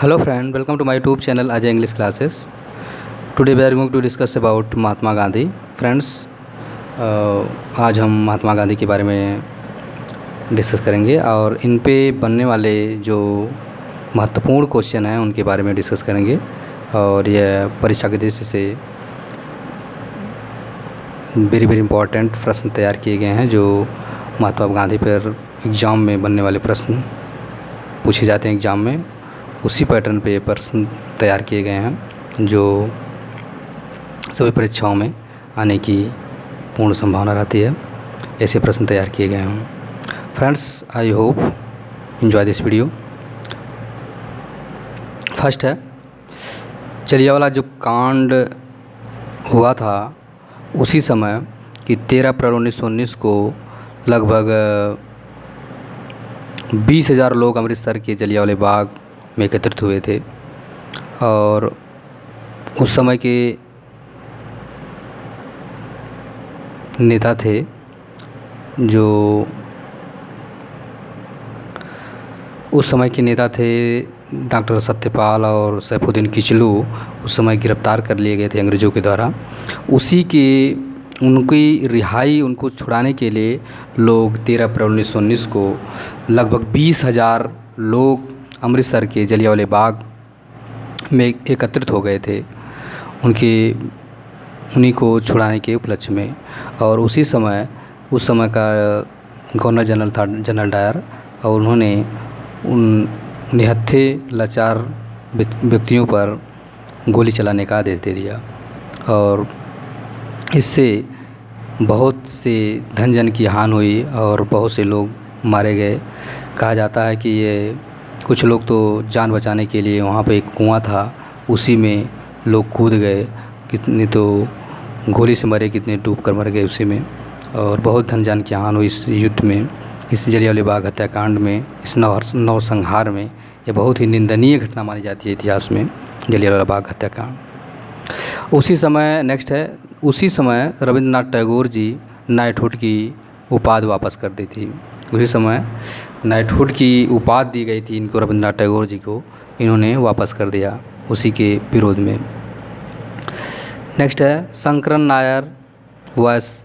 Hello friend, welcome to my YouTube channel Ajay English Classes. Today we are going to discuss about Mahatma Gandhi. Friends, आज हम महात्मा गांधी के बारे में discuss करेंगे और इन पे बनने वाले जो महत्वपूर्ण क्वेश्चन हैं उनके बारे में डिस्कस करेंगे और यह परीक्षा की दृष्टि से वेरी इम्पोर्टेंट प्रश्न तैयार किए गए हैं जो महात्मा गांधी पर एग्ज़ाम में बनने वाले प्रश्न पूछे जाते हैं एग्ज़ाम में, उसी पैटर्न पे प्रश्न तैयार किए गए हैं जो सभी परीक्षाओं में आने की पूर्ण संभावना रहती है। ऐसे प्रश्न तैयार किए गए हैं। Friends, I hope enjoy this video. First है जलियांवाला जो कांड हुआ था उसी समय कि 13 अप्रैल 1919 को लगभग 20,000 लोग अमृतसर के जलियांवाला बाग में एकत्रित हुए थे और उस समय के नेता थे जो डॉक्टर सत्यपाल और सैफुद्दीन किचलू उस समय गिरफ़्तार कर लिए गए थे अंग्रेज़ों के द्वारा। उसी के उनकी रिहाई उनको छुड़ाने के लिए लोग 13 अप्रैल 1919 को लगभग 20,000 लोग अमृतसर के जलियांवाला बाग में एकत्रित हो गए थे उन्हीं को छुड़ाने के उपलक्ष्य में। और उस समय का गवर्नर जनरल था जनरल डायर और उन्होंने उन निहत्थे लाचार व्यक्तियों पर गोली चलाने का आदेश दे दिया और इससे बहुत से धन जन की हानि हुई और बहुत से लोग मारे गए। कहा जाता है कि ये कुछ लोग तो जान बचाने के लिए वहाँ पे एक कुआं था उसी में लोग कूद गए, कितने तो गोली से मरे, कितने डूब कर मर गए उसी में, और बहुत धन जान की हानि हुई इस युद्ध में, इस जलियांवाला बाग हत्याकांड में, इस नरसंहार में। ये बहुत ही निंदनीय घटना मानी जाती है इतिहास में, जलियांवाला बाग हत्याकांड। उसी समय रविंद्रनाथ टैगोर जी नाइटहुड की उपाधि वापस कर दी थी। उसी समय नाइटहुड की उपाधि दी गई थी इनको, रविंद्रनाथ टैगोर जी को इन्होंने वापस कर दिया उसी के विरोध में। नेक्स्ट है शंकरन नायर वायसराय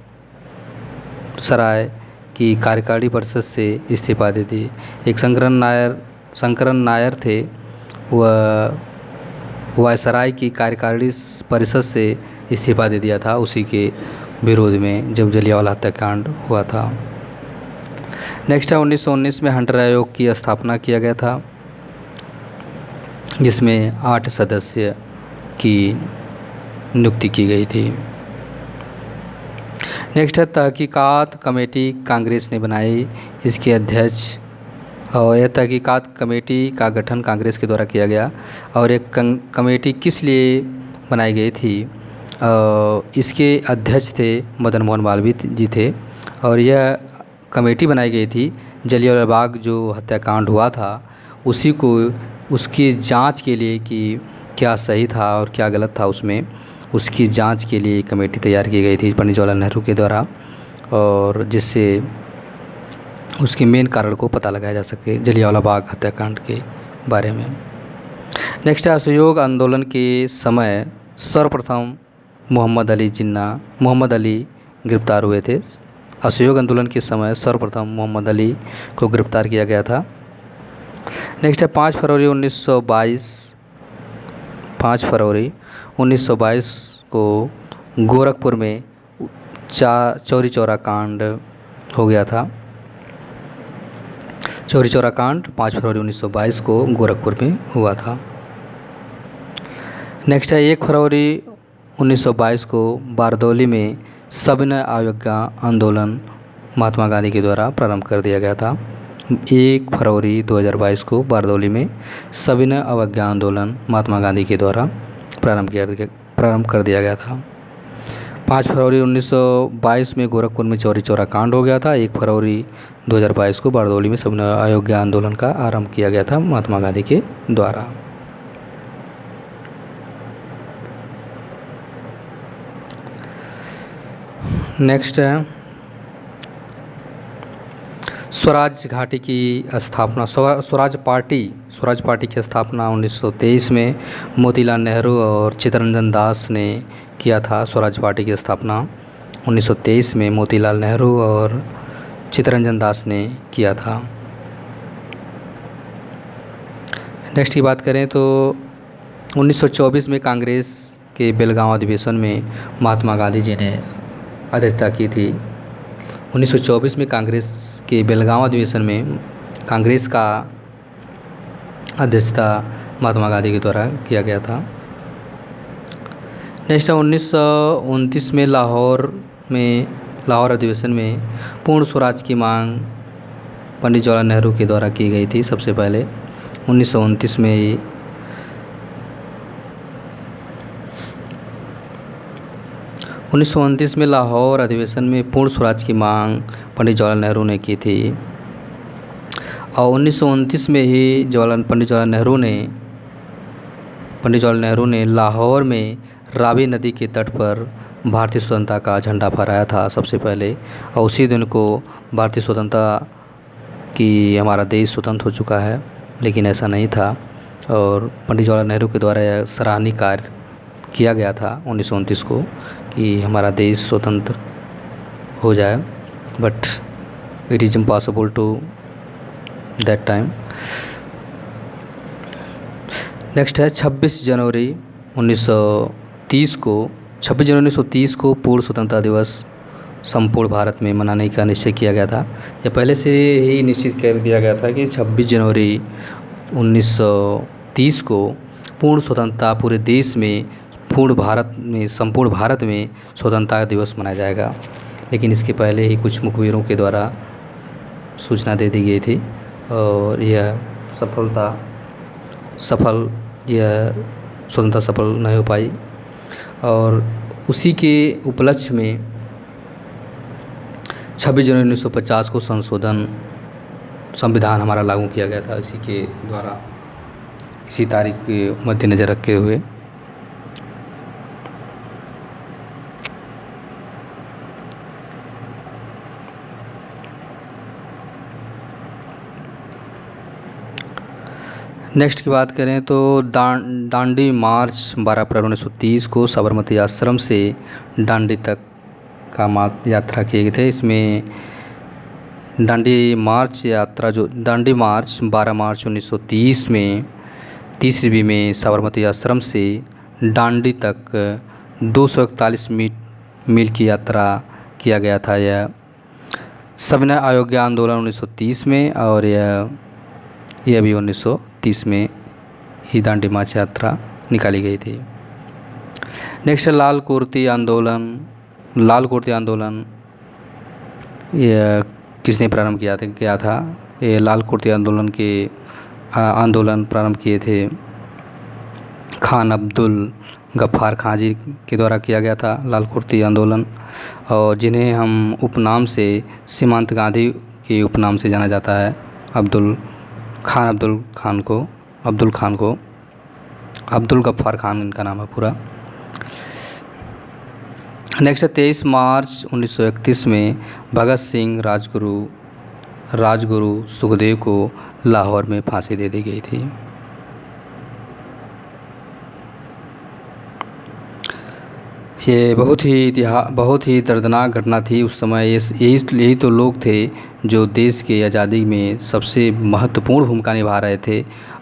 की कार्यकारिणी परिषद से इस्तीफा दे दी। एक शंकरन नायर थे, वह वायसराय की कार्यकारिणी परिषद से इस्तीफा दे दिया था उसी के विरोध में जब जलियांवाला हत्याकांड हुआ था। नेक्स्ट है 1919 में हंटर आयोग की स्थापना किया गया था जिसमें 8 सदस्य की नियुक्ति की गई थी। नेक्स्ट है तहकीकात कमेटी कांग्रेस ने बनाई, इसके अध्यक्ष, और यह तहकीकात कमेटी का गठन कांग्रेस के द्वारा किया गया। और एक कमेटी किस लिए बनाई गई थी, इसके अध्यक्ष थे मदन मोहन मालवीय जी थे और यह कमेटी बनाई गई थी जलियांवाला बाग जो हत्याकांड हुआ था उसकी जांच के लिए कि क्या सही था और क्या गलत था उसमें, उसकी जांच के लिए कमेटी तैयार की गई थी पंडित जवाहरलाल नेहरू के द्वारा, और जिससे उसके मेन कारण को पता लगाया जा सके जलियांवाला बाग हत्याकांड के बारे में। नेक्स्ट है असहयोग आंदोलन के समय सर्वप्रथम मोहम्मद अली गिरफ्तार हुए थे। असहयोग आंदोलन के समय सर्वप्रथम मोहम्मद अली को गिरफ्तार किया गया था। नेक्स्ट है 5 फरवरी 1922 को गोरखपुर में चौरी चौरा कांड हो गया था। चौरी चौरा कांड 5 फरवरी 1922 को गोरखपुर में हुआ था। नेक्स्ट है 1 फरवरी 1922 को बारदौली में सविनय अवज्ञा आंदोलन महात्मा गांधी के द्वारा प्रारंभ कर दिया गया था। 1 फरवरी 2022 को बारदौली में सविनय अवज्ञा आंदोलन महात्मा गांधी के द्वारा प्रारंभ कर दिया गया था। 5 फरवरी 1922 में गोरखपुर में चौरी चौरा कांड हो गया था। 1 फरवरी 2022 को बारदौली में सविनय अवज्ञा आंदोलन का आरंभ किया गया था महात्मा गांधी के द्वारा। नेक्स्ट है स्वराज घाटी की स्थापना, स्वराज पार्टी स्वराज पार्टी की स्थापना 1923 में मोतीलाल नेहरू और चित्तरंजन दास ने किया था। स्वराज पार्टी की स्थापना 1923 में मोतीलाल नेहरू और चित्तरंजन दास ने किया था। नेक्स्ट की बात करें तो 1924 में कांग्रेस के बेलगांव अधिवेशन में महात्मा गांधी जी ने अध्यक्षता की थी। 1924 में कांग्रेस के बेलगांव अधिवेशन में कांग्रेस का अध्यक्षता महात्मा गांधी के द्वारा किया गया था। नेक्स्ट 1929 में लाहौर अधिवेशन में पूर्ण स्वराज की मांग पंडित जवाहरलाल नेहरू के द्वारा की गई थी। सबसे पहले 1929 में लाहौर अधिवेशन में पूर्ण स्वराज की मांग पंडित जवाहरलाल नेहरू ने की थी और 1929 में ही पंडित जवाहरलाल नेहरू ने लाहौर में रावी नदी के तट पर भारतीय स्वतंत्रता का झंडा फहराया था सबसे पहले, और उसी दिन को भारतीय स्वतंत्रता की हमारा देश स्वतंत्र हो चुका है, लेकिन ऐसा नहीं था और पंडित जवाहरलाल नेहरू के द्वारा यह सराहनीय कार्य किया गया था 1929 को कि हमारा देश स्वतंत्र हो जाए, but it is impossible to that time. Next है 26 जनवरी 1930 को पूर्ण स्वतंत्रता दिवस संपूर्ण भारत में मनाने का निश्चय किया गया था। यह पहले से ही निश्चित कर दिया गया था कि 26 जनवरी 1930 को पूर्ण स्वतंत्रता पूरे देश में संपूर्ण भारत में स्वतंत्रता दिवस मनाया जाएगा, लेकिन इसके पहले ही कुछ मुखबिरों के द्वारा सूचना दे दी गई थी और यह स्वतंत्रता सफल नहीं हो पाई। और उसी के उपलक्ष्य में 26 जनवरी 1950 को संविधान हमारा लागू किया गया था, इसी के द्वारा, इसी तारीख के मद्देनज़र रखते हुए। नेक्स्ट की बात करें तो दांडी मार्च 12 अप्रैल 1930 को साबरमती आश्रम से दांडी तक का यात्रा किए गए थे। इसमें दांडी मार्च 12 मार्च 1930 में 30 ईस्वी में साबरमती आश्रम से दांडी तक 241 मील की यात्रा किया गया था। यह सविनय अयोग्य आंदोलन 1930 में और यह भी 1930 में ही दांडी मार्च यात्रा निकाली गई थी। नेक्स्ट लाल कुर्ती आंदोलन यह किसने प्रारंभ किया था? ये लाल कुर्ती आंदोलन प्रारंभ किए थे खान अब्दुल गफ्फार खां जी के द्वारा किया गया था लाल कुर्ती आंदोलन, और जिन्हें हम उपनाम से सीमांत गांधी के उपनाम से जाना जाता है। अब्दुल गफ्फार खान इनका नाम है पूरा। नेक्स्ट 23 मार्च 1931 में भगत सिंह राजगुरु सुखदेव को लाहौर में फांसी दे दी गई थी। ये बहुत ही दर्दनाक घटना थी उस समय। यही तो लोग थे जो देश की आज़ादी में सबसे महत्वपूर्ण भूमिका निभा रहे थे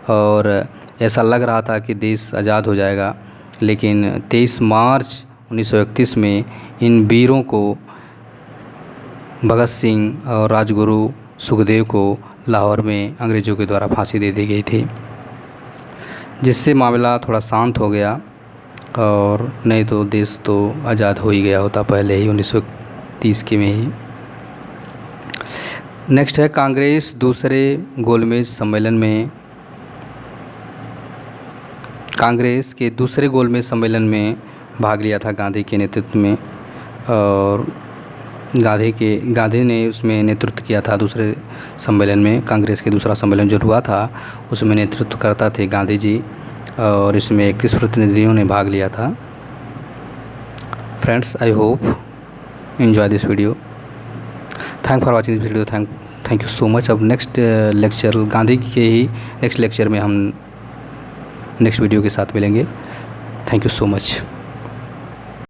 और ऐसा लग रहा था कि देश आज़ाद हो जाएगा, लेकिन 23 मार्च 1931 में इन वीरों को, भगत सिंह और राजगुरु सुखदेव को लाहौर में अंग्रेज़ों के द्वारा फांसी दे दी गई थी, जिससे मामला थोड़ा शांत हो गया, और नहीं तो देश तो आज़ाद हो ही गया होता पहले ही 1930 के में ही। नेक्स्ट है कांग्रेस दूसरे गोलमेज सम्मेलन में भाग लिया था गांधी के नेतृत्व में, और गांधी ने उसमें नेतृत्व किया था दूसरे सम्मेलन में। कांग्रेस के दूसरा सम्मेलन जो हुआ था उसमें नेतृत्व करता थे गांधी जी, और इसमें 31 प्रतिनिधियों ने भाग लिया था। Friends, I hope enjoy this video. Thank for watching this video. Thank thank you so much. अब नेक्स्ट लेक्चर गांधी के ही नेक्स्ट लेक्चर में हम नेक्स्ट वीडियो के साथ मिलेंगे। Thank you so much.